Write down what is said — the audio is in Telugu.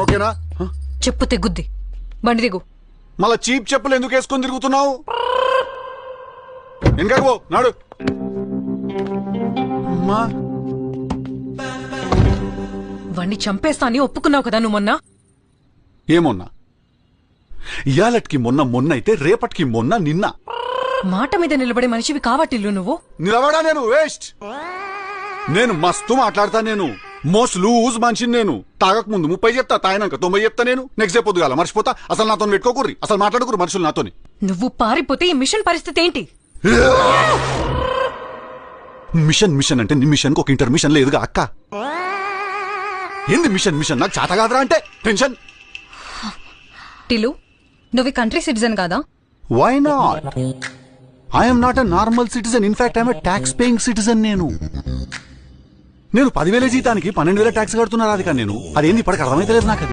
ఓకేనా? చెప్పు తెగుద్ది. బండి దిగు. మళ్ళా చీప్ చెప్పులు ఎందుకు వేసుకొని తిరుగుతున్నావు? ఇంకా పో నాడు. అమ్మా వాణ్ణి చంపేస్తా అని ఒప్పుకున్నావు కదా నువ్వు మొన్న. ఏమొన్నా? ఇయాలటికి మొన్న మొన్న అయితే రేపటికి మొన్న నిన్న. మాట మీద నిలబడే మనిషివి కావట్టిల్లు నువ్వు. నిలబడా నేను వేస్ట్. నేను మస్తు మాట్లాడతా. నేను మోస్ట్ లూజ్ మనిషిని. నేను తాగక ముందు 30 చెప్తా, తాగినాక 90 చెప్తా. నేను నెక్స్ట్ డే పొద్దుగాల మర్చిపోతా. అసలు నాతో పెట్టుకోకూర్రి, అసలు మాట్లాడుకురు మనుషులు నాతోని. నువ్వు పారిపోతే ఈ మిషన్ పరిస్థితి ఏంటి? మిషన్ మిషన్ అంటే నీ మిషన్ కు ఒక ఇంటర్మిషన్ లేదుగా అక్క. ఏంది మిషన్ మిషన్? నాకు చేత కాదురా అంటే టెన్షన్. టిలు, నువ్వు కంట్రీ సిటిజన్ కాదా? Why not? I'm not a normal citizen. In fact I'm a tax paying citizen. నేను 10,000 జీతానికి 12,000 ట్యాక్స్ కడుతున్నా రాధిక. నేను అదేంది ఇప్పటికి అర్థమైతే లేదు నాకు.